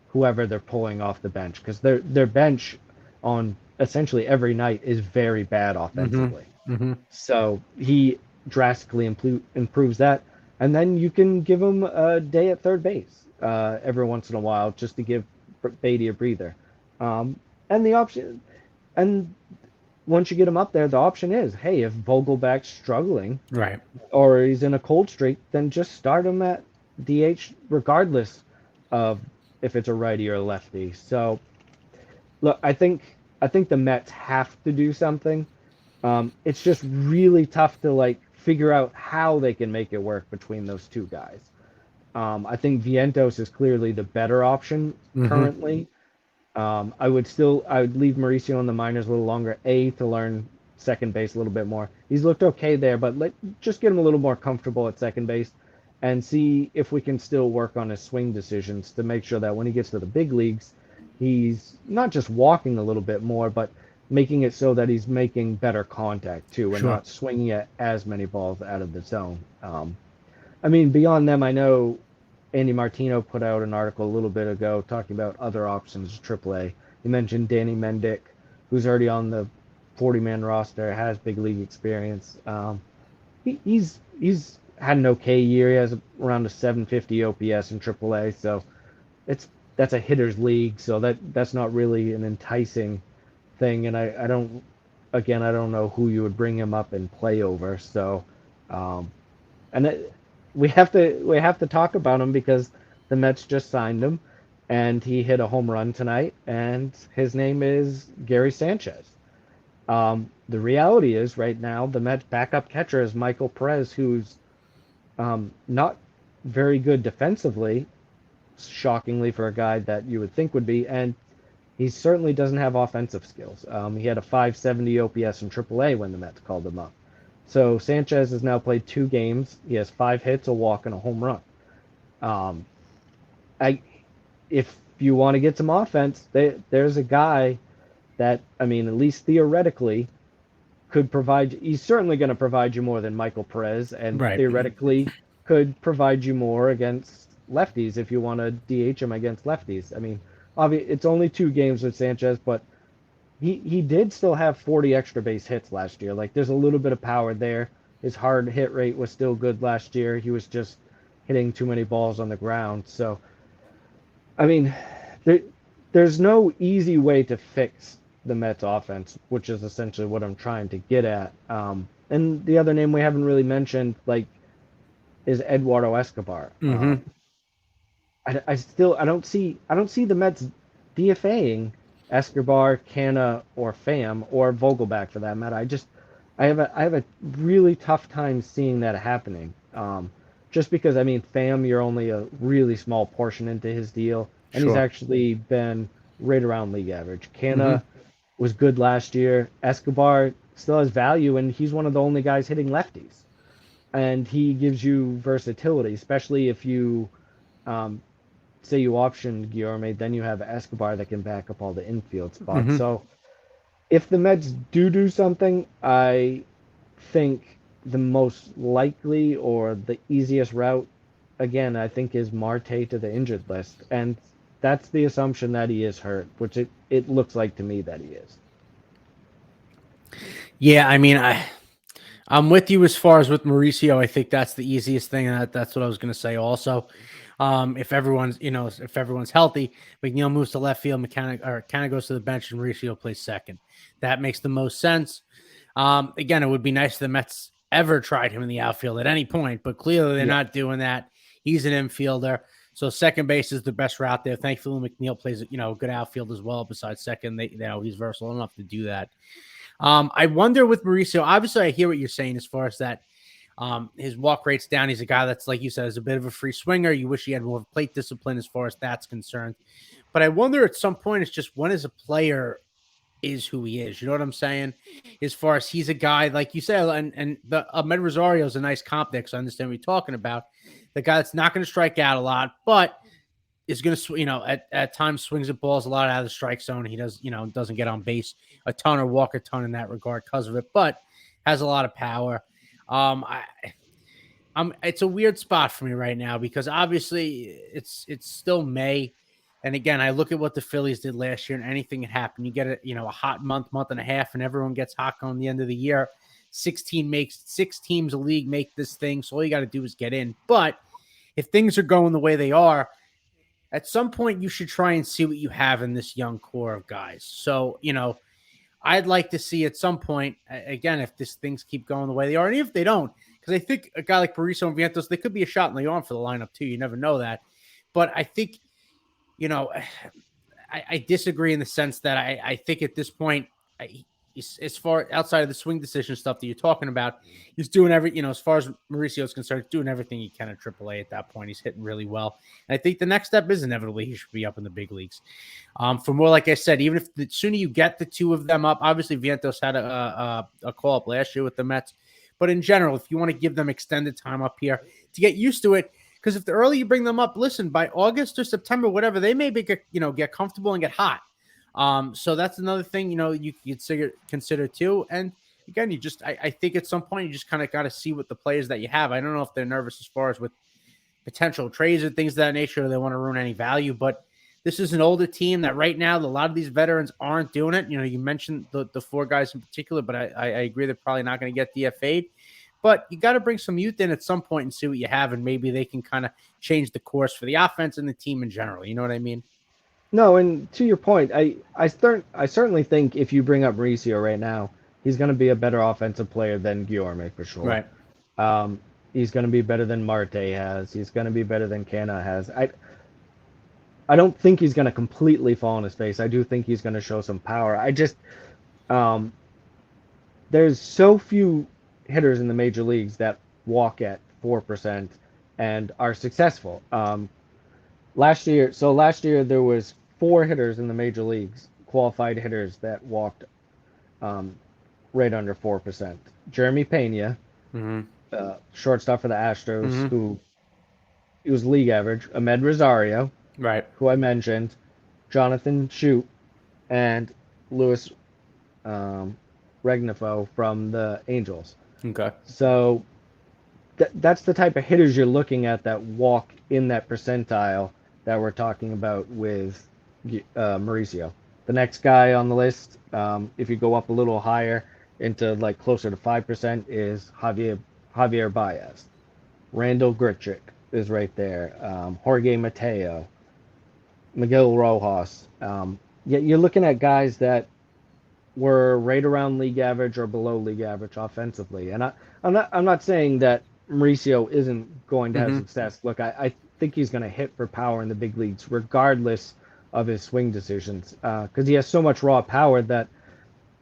S2: whoever they're pulling off the bench, because their bench on essentially every night is very bad
S1: Mm-hmm.
S2: offensively.
S1: Mm-hmm.
S2: So he drastically improves that, and then you can give him a day at third base every once in a while just to give Beatty a breather. And the option, and once you get him up there, the option is, hey, if Vogelback's struggling
S1: Right.
S2: or he's in a cold streak, then just start him at DH regardless of if it's a righty or a lefty. So look, I think the Mets have to do something. It's just really tough to like figure out how they can make it work between those two guys. I think Vientos is clearly the better option
S1: Mm-hmm.
S2: currently. I would leave Mauricio in the minors a little longer. A, to learn second base a little bit more. He's looked okay there, but just get him a little more comfortable at second base and see if we can still work on his swing decisions to make sure that when he gets to the big leagues, he's not just walking a little bit more, but making it so that he's making better contact too and
S1: Sure.
S2: not swinging at as many balls out of the zone. I mean, beyond them, I know Andy Martino put out an article a little bit ago talking about other options at AAA. He mentioned Danny Mendick, who's already on the 40-man roster, has big league experience. He's had an okay year. He has around a 750 OPS in AAA, so that's a hitter's league, so that's not really an enticing thing. And I don't know who you would bring him up and play over. So, and we have to talk about him because the Mets just signed him, and he hit a home run tonight, and his name is Gary Sanchez. The reality is right now the Mets backup catcher is Michael Perez, who's not very good defensively, shockingly for a guy that you would think would be, and he certainly doesn't have offensive skills. He had a 570 OPS in AAA when the Mets called him up. So Sanchez has now played 2 games. He has 5 hits, a walk, and a home run. If you want to get some offense, there's a guy that, I mean, at least theoretically, could provide. He's certainly going to provide you more than Michael Perez, and
S1: Right.
S2: theoretically could provide you more against lefties if you want to DH him against lefties. I mean, obviously, it's only 2 games with Sanchez, but he did still have 40 extra base hits last year. Like, there's a little bit of power there. His hard hit rate was still good last year. He was just hitting too many balls on the ground. So, I mean, there's no easy way to fix the Mets offense, which is essentially what I'm trying to get at. And the other name we haven't really mentioned, is Eduardo Escobar.
S1: Mm-hmm.
S2: I don't see the Mets DFAing Escobar, Canna, or Pham, or Vogelback for that matter. I have a really tough time seeing that happening. Just because, I mean, Pham, you're only a really small portion into his deal, and he's
S1: Sure.
S2: actually been right around league average. Canna was good last year. Escobar still has value, and he's one of the only guys hitting lefties. And he gives you versatility, especially if you say you option Guillorme, then you have Escobar that can back up all the infield spots.
S1: Mm-hmm.
S2: So if the Mets do something, I think the most likely or the easiest route, again, I think is Marte to the injured list. And that's the assumption that he is hurt, which it looks like to me that he is.
S1: Yeah, I mean, I'm with you as far as with Mauricio. I think that's the easiest thing, and that's what I was going to say also. If everyone's healthy, McNeil moves to left field, McKenna goes to the bench, and Mauricio plays second. That makes the most sense. Again, it would be nice if the Mets ever tried him in the outfield at any point, but clearly they're not doing that. He's an infielder, so second base is the best route there. Thankfully, McNeil plays good outfield as well. Besides second, he's versatile enough to do that. I wonder with Mauricio. Obviously, I hear what you're saying as far as that. His walk rate's down. He's a guy that's, like you said, is a bit of a free swinger. You wish he had more plate discipline as far as that's concerned. But I wonder at some point, it's just when as a player is who he is. You know what I'm saying? As far as he's a guy, like you said, and the Ahmed Rosario is a nice comp there because I understand what you're talking about. The guy that's not going to strike out a lot, but is going to, at times swings at balls a lot out of the strike zone. He doesn't get on base a ton or walk a ton in that regard because of it, but has a lot of power. It's a weird spot for me right now because obviously it's still May. And again, I look at what the Phillies did last year and anything can happen. You get a hot month and a half, and everyone gets hot on the end of the year. 6 teams a league make this thing. So all you got to do is get in. But if things are going the way they are, at some point you should try and see what you have in this young core of guys. So, I'd like to see at some point, again, if things keep going the way they are, and if they don't, because I think a guy like Mauricio and Vientos, they could be a shot in the arm for the lineup too. You never know that. But I think, I disagree in the sense that I think at this point, as far outside of the swing decision stuff that you're talking about, he's doing as far as Mauricio is concerned, doing everything he can at AAA at that point. He's hitting really well. And I think the next step is inevitably he should be up in the big leagues. For more, like I said, even if the sooner you get the two of them up, obviously Vientos had a call up last year with the Mets. But in general, if you want to give them extended time up here to get used to it, because if the earlier you bring them up, listen, by August or September, whatever, they may get comfortable and get hot. So that's another thing, you consider too. And again, I think at some point you just kind of got to see what the players that you have. I don't know if they're nervous as far as with potential trades and things of that nature, or they want to ruin any value, but this is an older team that right now, a lot of these veterans aren't doing it. You mentioned the four guys in particular, but I agree they're probably not going to get DFA'd. But you got to bring some youth in at some point and see what you have, and maybe they can kind of change the course for the offense and the team in general. You know what I mean?
S2: No, and to your point, I certainly think if you bring up Mauricio right now, he's going to be a better offensive player than Guillorme for sure.
S1: Right.
S2: He's going to be better than Marte has. He's going to be better than Canna has. I don't think he's going to completely fall on his face. I do think he's going to show some power. There's so few hitters in the major leagues that walk at 4% and are successful. Last year there was 4 hitters in the major leagues, qualified hitters that walked right under 4%. Jeremy Pena, shortstop for the Astros, who he was league average. Ahmed Rosario,
S1: right,
S2: who I mentioned, Jonathan Shute, and Luis Regnifo from the Angels.
S1: Okay.
S2: So that's the type of hitters you're looking at that walk in that percentile that we're talking about with Mauricio. The next guy on the list, if you go up a little higher into like closer to 5%, is Javier Baez. Randall Grichuk is right there. Jorge Mateo, Miguel Rojas. You're looking at guys that were right around league average or below league average offensively. And I'm not saying that Mauricio isn't going to have success. Look, I think he's going to hit for power in the big leagues, regardless of his swing decisions, because he has so much raw power that,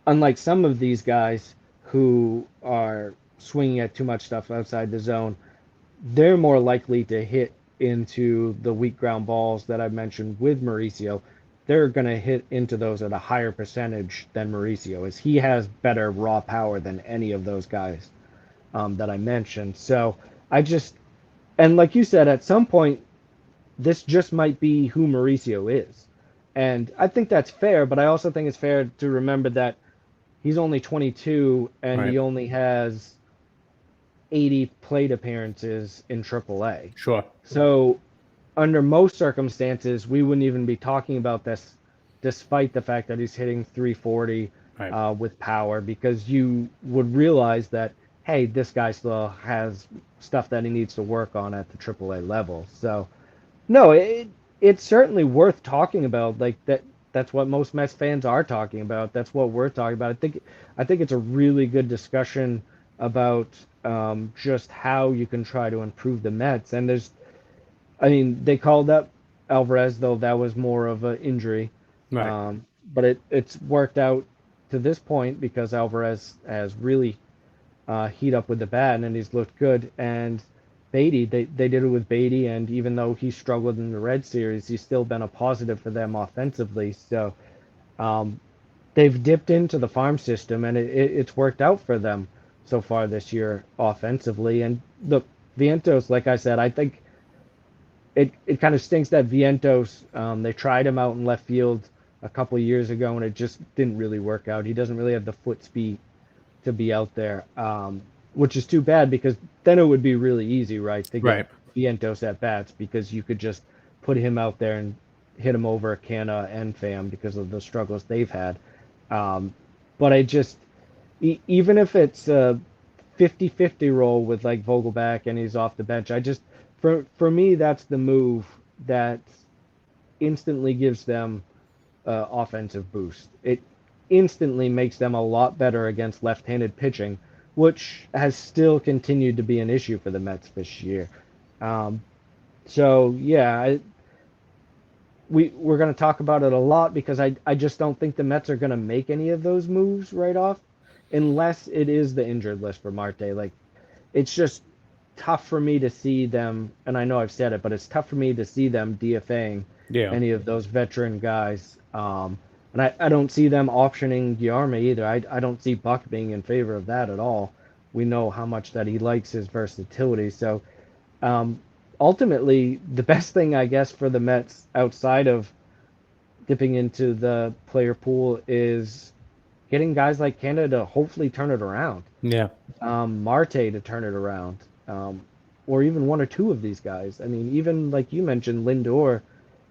S2: unlike some of these guys who are swinging at too much stuff outside the zone, they're more likely to hit into the weak ground balls that I mentioned with Mauricio. They're going to hit into those at a higher percentage than Mauricio, as he has better raw power than any of those guys that I mentioned. So and like you said, at some point, this just might be who Mauricio is. And I think that's fair, but I also think it's fair to remember that he's only 22 and
S1: right.
S2: He only has 80 plate appearances in AAA.
S1: Sure.
S2: So under most circumstances, we wouldn't even be talking about this, despite the fact that he's hitting 340
S1: right.
S2: With power, because you would realize that, hey, this guy still has stuff that he needs to work on at the AAA level. So, no, it's certainly worth talking about. Like that's what most Mets fans are talking about. That's what we're talking about. I think it's a really good discussion about just how you can try to improve the Mets. And they called up Alvarez, though that was more of an injury.
S1: Right.
S2: But it's worked out to this point because Alvarez has really heat up with the bat and he's looked good. And Beatty, they did it with Beatty, and even though he struggled in the Red Series, he's still been a positive for them offensively. So they've dipped into the farm system, and it's worked out for them so far this year offensively. And look, Vientos, like I said, I think it kind of stinks that Vientos, they tried him out in left field a couple of years ago, and it just didn't really work out. He doesn't really have the foot speed to be out there, which is too bad, because then it would be really easy, right, to get Vientos at bats, because you could just put him out there and hit him over Canna and Pham because of the struggles they've had. But even if it's a 50-50 role with like Vogelback and he's off the bench, for me, that's the move that instantly gives them offensive boost. It instantly makes them a lot better against left-handed pitching, which has still continued to be an issue for the Mets this year. So yeah, we're going to talk about it a lot because I just don't think the Mets are going to make any of those moves right off unless it is the injured list for Marte. Like it's just tough for me to see them, and I know I've said it, but it's tough for me to see them DFAing
S1: Yeah.
S2: any of those veteran guys. And I don't see them optioning Guillorme either. I don't see Buck being in favor of that at all. We know how much that he likes his versatility. So um, ultimately, the best thing, I guess, for the Mets outside of dipping into the player pool is getting guys like Canada to hopefully turn it around.
S1: Yeah.
S2: Marte to turn it around, or even one or two of these guys. I mean, even like you mentioned, Lindor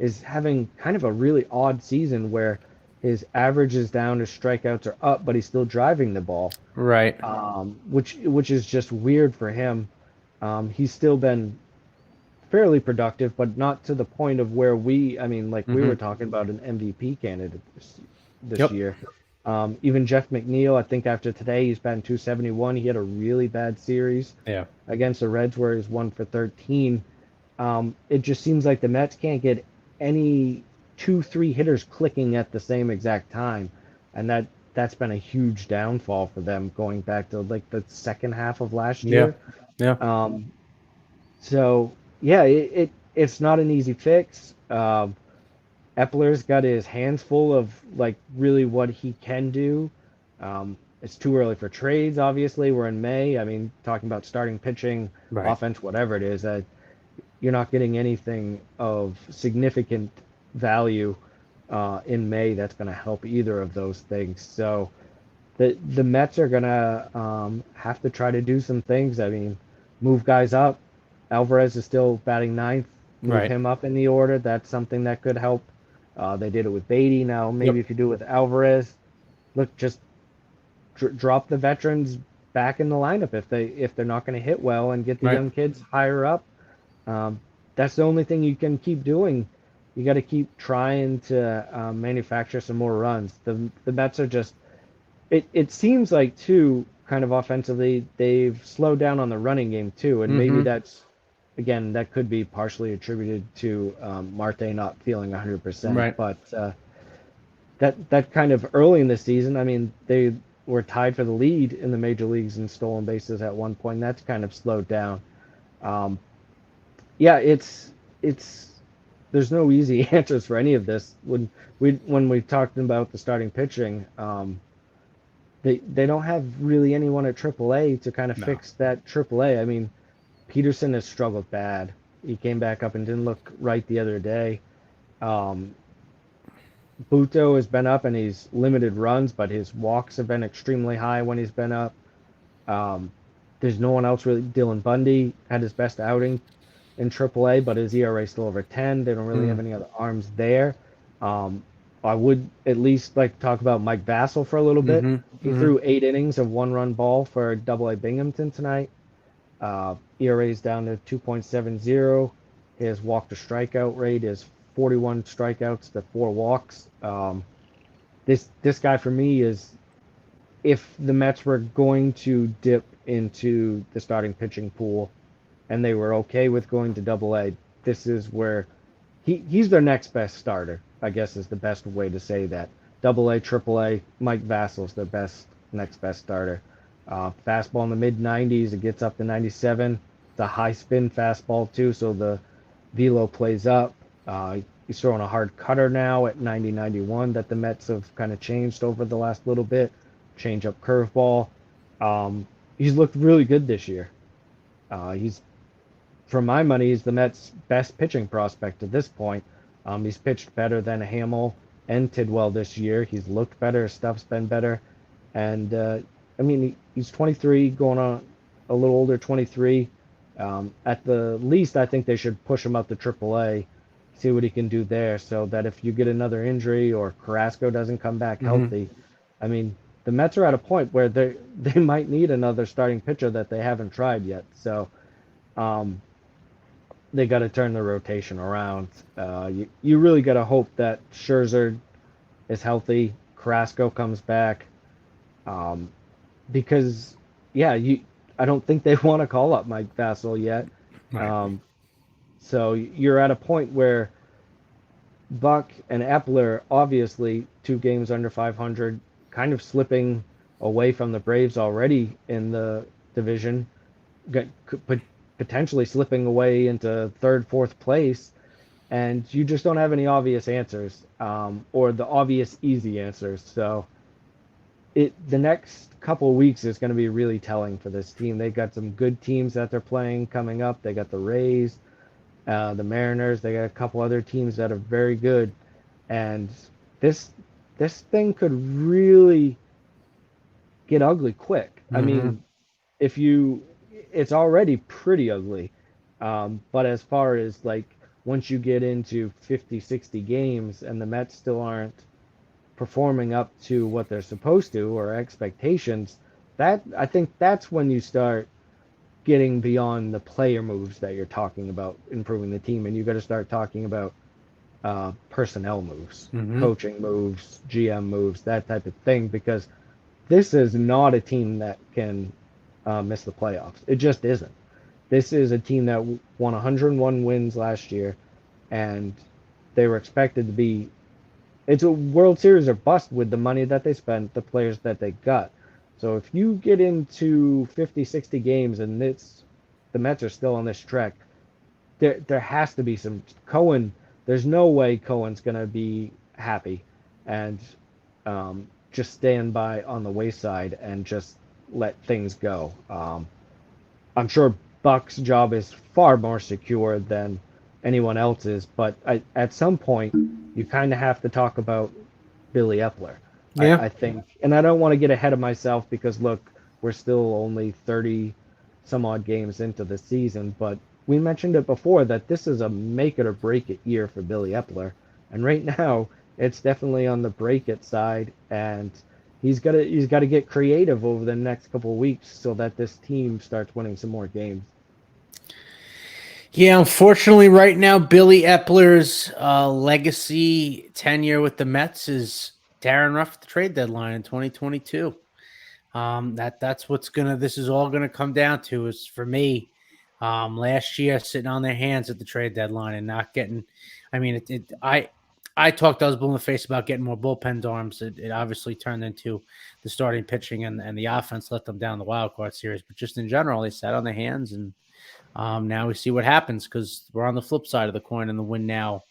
S2: is having kind of a really odd season where his average is down, his strikeouts are up, but he's still driving the ball,
S1: Right.
S2: which is just weird for him. He's still been fairly productive, but not to the point of where I mean, like we
S1: Mm-hmm.
S2: were talking about an MVP candidate this
S1: Yep.
S2: year. Even Jeff McNeil, I think after today, he's batting 271. He had a really bad series
S1: Yeah.
S2: against the Reds where he's 1 for 13. It just seems like the Mets can't get any 2, 3 hitters clicking at the same exact time, and that's been a huge downfall for them going back to like the second half of last
S1: Yeah.
S2: year.
S1: Yeah.
S2: Um, so yeah, it's not an easy fix. Epler's got his hands full of like really what he can do. It's too early for trades. Obviously, we're in May. I mean, talking about starting pitching,
S1: Right.
S2: offense, whatever it is, you're not getting anything of significant value in May that's going to help either of those things. So the Mets are going to have to try to do some things. I mean, move guys up. Alvarez is still batting ninth. Move
S1: Right.
S2: him up in the order. That's something that could help. They did it with Beatty. Now maybe
S1: Yep.
S2: if you do it with Alvarez, look, just drop the veterans back in the lineup if they're not going to hit well and get the
S1: Right.
S2: young kids higher up. Um, that's the only thing you can keep doing. You got to keep trying to manufacture some more runs. The Mets are just it seems like too kind of offensively they've slowed down on the running game too, and maybe
S1: Mm-hmm.
S2: that's again that could be partially attributed to Marte not feeling 100%.
S1: Right.
S2: But that kind of early in the season, I mean they were tied for the lead in the major leagues in stolen bases at one point. That's kind of slowed down. Um, yeah, it's there's no easy answers for any of this. When we talked about the starting pitching, they don't have really anyone at AAA to kind of
S1: No.
S2: fix that AAA. I mean, Peterson has struggled bad. He came back up and didn't look right the other day. Um, Buto has been up and he's limited runs, but his walks have been extremely high when he's been up. Um, there's no one else really. Dylan Bundy had his best outing in AAA, but his ERA is still over 10. They don't really have
S1: Mm.
S2: any other arms there. Um, I would at least like to talk about Mike Vassell for a little bit.
S1: Mm-hmm.
S2: He
S1: Mm-hmm.
S2: threw 8 innings of one-run ball for Double-A Binghamton tonight. ERA is down to 2.70. His walk to strikeout rate is 41 strikeouts to 4 walks. This guy for me is if the Mets were going to dip into the starting pitching pool and they were okay with going to Double A, this is where he's their next best starter, I guess is the best way to say that. Double A, Triple A, Mike Vassal's their next best starter. Fastball in the mid 90s, it gets up to 97. It's a high spin fastball too, so the velo plays up. He's throwing a hard cutter now at 90, 91 that the Mets have kind of changed over the last little bit. Change up curveball. He's looked really good this year. He's for my money, he's the Mets' best pitching prospect at this point. He's pitched better than Hamill and Tidwell this year. He's looked better. His stuff's been better. And, I mean, he's 23, going on a little older, 23. At the least, I think they should push him up to AAA, see what he can do there, so that if you get another injury or Carrasco doesn't come back
S1: Mm-hmm.
S2: healthy, I mean, the Mets are at a point where they might need another starting pitcher that they haven't tried yet. So, um, they got to turn the rotation around. You really got to hope that Scherzer is healthy, Carrasco comes back, um, because yeah, I don't think they want to call up Mike Vassell yet.
S1: Right.
S2: Um, so you're at a point where Buck and Epler, obviously 2 games under 500, kind of slipping away from the Braves already in the division, potentially slipping away into third, fourth place, and you just don't have any obvious answers, or the obvious easy answers. So the next couple of weeks is going to be really telling for this team. They got some good teams that they're playing coming up. They got the Rays, the Mariners. They got a couple other teams that are very good, and this this thing could really get ugly quick. I
S1: Mm-hmm.
S2: mean, if you, it's already pretty ugly. But as far as like once you get into 50, 60 games and the Mets still aren't performing up to what they're supposed to or expectations, that I think that's when you start getting beyond the player moves that you're talking about improving the team, and you got to start talking about personnel moves,
S1: Mm-hmm.
S2: coaching moves, GM moves, that type of thing, because this is not a team that can miss the playoffs. It just isn't. This is a team that won 101 wins last year, and they were expected to be. It's a World Series or bust with the money that they spent, the players that they got. So if you get into 50, 60 games and the Mets are still on this trek, there has to be some Cohen. There's no way Cohen's gonna be happy, and just stand by on the wayside and just let things go. I'm sure Buck's job is far more secure than anyone else's, but at some point you kind of have to talk about Billy Epler.
S1: Yeah.
S2: I think, and I don't want to get ahead of myself because look, we're still only 30 some odd games into the season, but we mentioned it before that this is a make it or break it year for Billy Epler, and right now it's definitely on the break it side, and he's got to get creative over the next couple of weeks so that this team starts winning some more games.
S1: Yeah, unfortunately, right now, Billy Epler's legacy tenure with the Mets is tearing rough at the trade deadline in 2022. That's what's gonna. This is all gonna come down to is for me. Last year, sitting on their hands at the trade deadline and not getting. I mean, I talked to Osborne in the face about getting more bullpen arms. It obviously turned into the starting pitching and the offense let them down the wild card series. But just in general, they sat on their hands and now we see what happens because we're on the flip side of the coin in the win now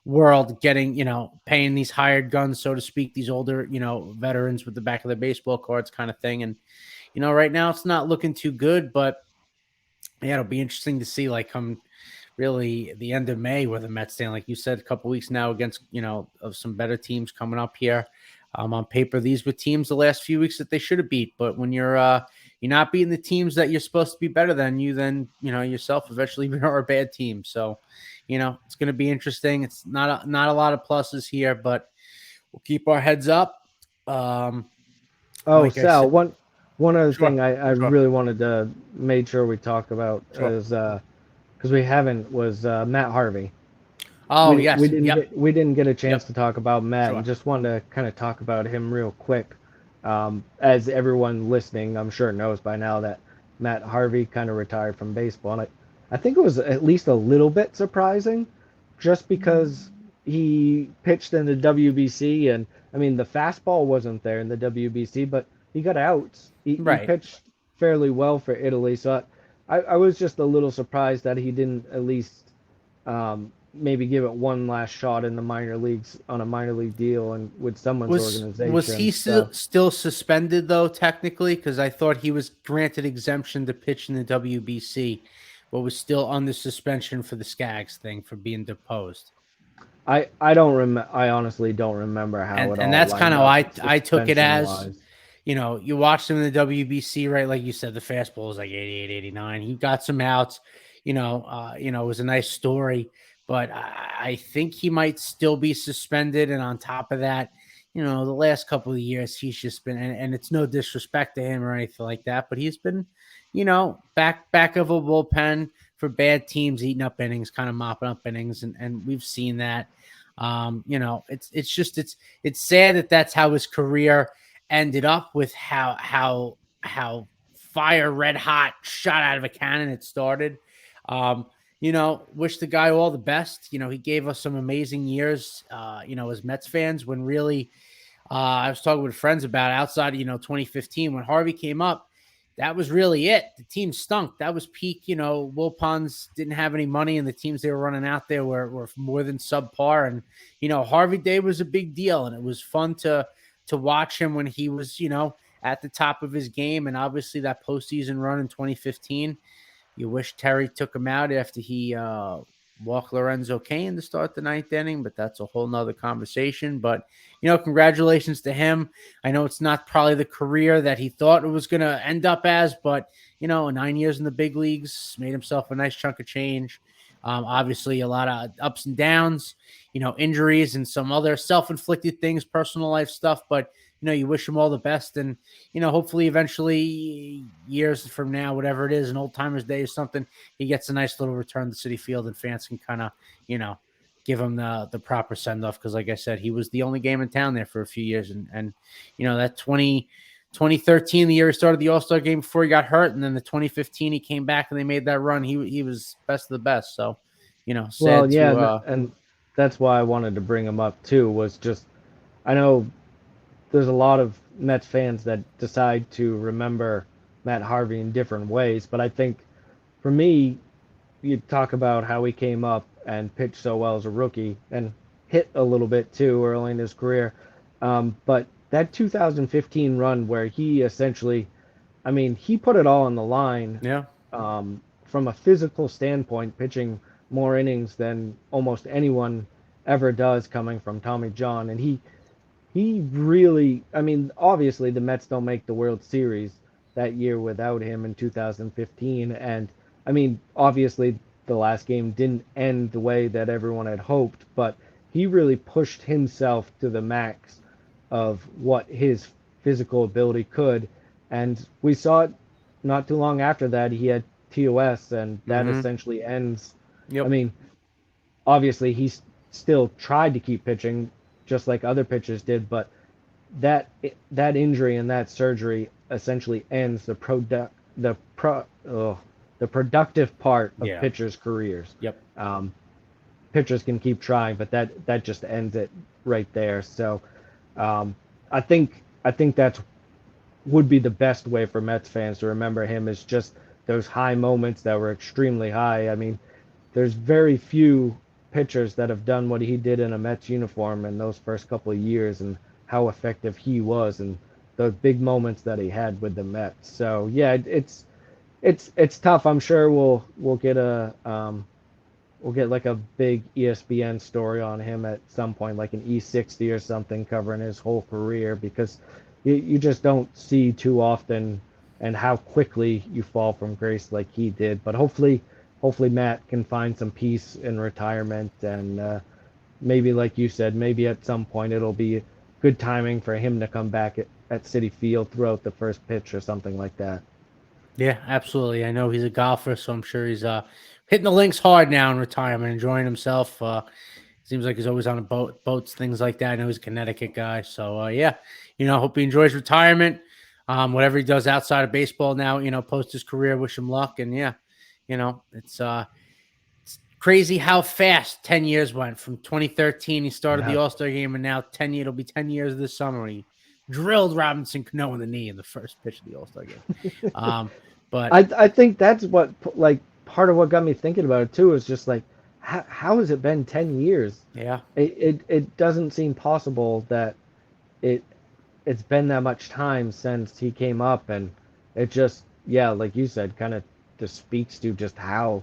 S1: world, getting, paying these hired guns, so to speak, these older, veterans with the back of the baseball cards kind of thing. And, right now it's not looking too good, but yeah, it'll be interesting to see like come really the end of May where the Mets stand. Like you said, a couple weeks now against, of some better teams coming up here. On paper, these were teams the last few weeks that they should have beat. But when you're not beating the teams that you're supposed to be better than, you then, yourself eventually are a bad team. So, it's going to be interesting. It's not a lot of pluses here, but we'll keep our heads up. Um,
S2: Oh,
S1: like I
S2: Sal,
S1: said,
S2: one other
S1: sure,
S2: thing I
S1: sure,
S2: really wanted to make sure we talk about
S1: sure.
S2: is because we haven't was Matt Harvey.
S1: Oh, yes. Yep.
S2: We didn't get a chance
S1: Yep.
S2: to talk about Matt, and
S1: Sure.
S2: just wanted to kind of talk about him real quick. As everyone listening, I'm sure knows by now that Matt Harvey kind of retired from baseball, and I think it was at least a little bit surprising, just because he pitched in the WBC, and I mean the fastball wasn't there in the WBC, but he got outs. He
S1: Right.
S2: pitched fairly well for Italy, so I was just a little surprised that he didn't at least maybe give it one last shot in the minor leagues on a minor league deal and with someone's
S1: Was he
S2: organization.
S1: still
S2: So
S1: still suspended though technically? Because I thought he was granted exemption to pitch in the WBC, but was still under suspension for the Skaggs thing for being deposed.
S2: I don't I honestly don't remember how it
S1: And
S2: all
S1: that's kind
S2: lined
S1: of
S2: up
S1: I took it
S2: suspension
S1: as,
S2: wise.
S1: you watched him in the WBC, right? Like you said, the fastball was like 88, 89. He got some outs, it was a nice story, but I think he might still be suspended. And on top of that, the last couple of years, he's just been, and it's no disrespect to him or anything like that, but he's been, back of a bullpen for bad teams, eating up innings, kind of mopping up innings. And we've seen that. It's sad that that's how his career ended up with how fire red hot shot out of a cannon it started. wish the guy all the best. He gave us some amazing years, as Mets fans when really, I was talking with friends about outside of, 2015 when Harvey came up. That was really it. The team stunk. That was peak. Wilpons didn't have any money, and the teams they were running out there were more than subpar. And Harvey Day was a big deal, and it was fun to watch him when he was at the top of his game. And obviously that postseason run in 2015. You wish Terry took him out after he walked Lorenzo Cain to start the ninth inning, but that's a whole nother conversation. But, congratulations to him. I know it's not probably the career that he thought it was going to end up as, but, 9 years in the big leagues, made himself a nice chunk of change. Obviously, a lot of ups and downs, injuries and some other self-inflicted things, personal life stuff, but you wish him all the best. And, hopefully eventually years from now, whatever it is, an old timers day or something, he gets a nice little return to Citi Field and fans can kind of, give him the proper send off. Cause like I said, he was the only game in town there for a few years. And that 2013, the year he started the All-Star game before he got hurt. And then the 2015, he came back and they made that run. He was best of the best. So, sad
S2: and that's why I wanted to bring him up too, was just, I know there's a lot of Mets fans that decide to remember Matt Harvey in different ways, but I think for me, you talk about how he came up and pitched so well as a rookie and hit a little bit too early in his career. But that 2015 run where he essentially, he put it all on the line.
S1: Yeah.
S2: From a physical standpoint, pitching more innings than almost anyone ever does coming from Tommy John. And he really, obviously the Mets don't make the World Series that year without him in 2015. And obviously the last game didn't end the way that everyone had hoped, but he really pushed himself to the max of what his physical ability could. And we saw it not too long after that. He had TOS, and that essentially ends.
S1: Yep.
S2: Obviously he still tried to keep pitching just like other pitchers did, but that injury and that surgery essentially ends the productive part of pitchers' careers.
S1: Yep.
S2: Pitchers can keep trying, but that just ends it right there. So I think that's would be the best way for Mets fans to remember him, is just those high moments that were extremely high. There's very few pitchers that have done what he did in a Mets uniform in those first couple of years, and how effective he was, and the big moments that he had with the Mets. So yeah, it's tough. I'm sure we'll get like a big ESPN story on him at some point, like an E60 or something, covering his whole career, because you just don't see too often, and how quickly you fall from grace like he did. But hopefully Matt can find some peace in retirement, and maybe, like you said, maybe at some point it'll be good timing for him to come back at Citi Field throughout the first pitch or something like that.
S1: Yeah, absolutely. I know he's a golfer, so I'm sure he's hitting the links hard now in retirement, enjoying himself. Seems like he's always on boats, things like that. I know he's a Connecticut guy, so yeah, hope he enjoys retirement. Whatever he does outside of baseball now, post his career, wish him luck. And yeah, it's crazy how fast 10 years went. From 2013, he started the All-Star game, and now it'll be 10 years this summer. He drilled Robinson Cano in the knee in the first pitch of the All-Star game. But
S2: I think that's what, like, part of what got me thinking about it too, is just like, how has it been 10 years?
S1: Yeah.
S2: It doesn't seem possible that it's been that much time since he came up, and it just, yeah, like you said, kind of just speaks to just how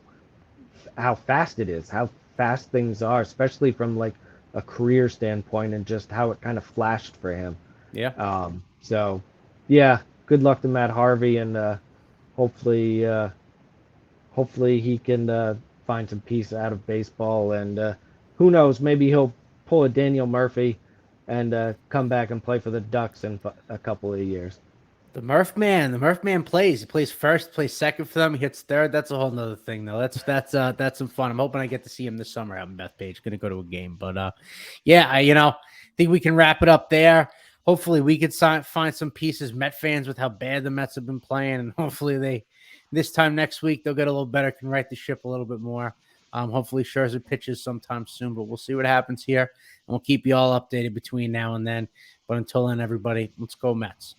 S2: fast it is, how fast things are, especially from like a career standpoint, and just how it kind of flashed for him.
S1: Yeah.
S2: So yeah, good luck to Matt Harvey, and hopefully he can find some peace out of baseball, and who knows, maybe he'll pull a Daniel Murphy and come back and play for the Ducks in a couple of years.
S1: The Murph man plays. He plays first, plays second for them. He hits third. That's a whole nother thing, though. That's some fun. I'm hoping I get to see him this summer out in Bethpage. Going to go to a game, but yeah, I think we can wrap it up there. hopefully we could find some pieces, Met fans, with how bad the Mets have been playing, and hopefully this time next week they'll get a little better, can right the ship a little bit more. Hopefully Scherzer pitches sometime soon, but we'll see what happens here, and we'll keep you all updated between now and then. But until then, everybody, let's go Mets.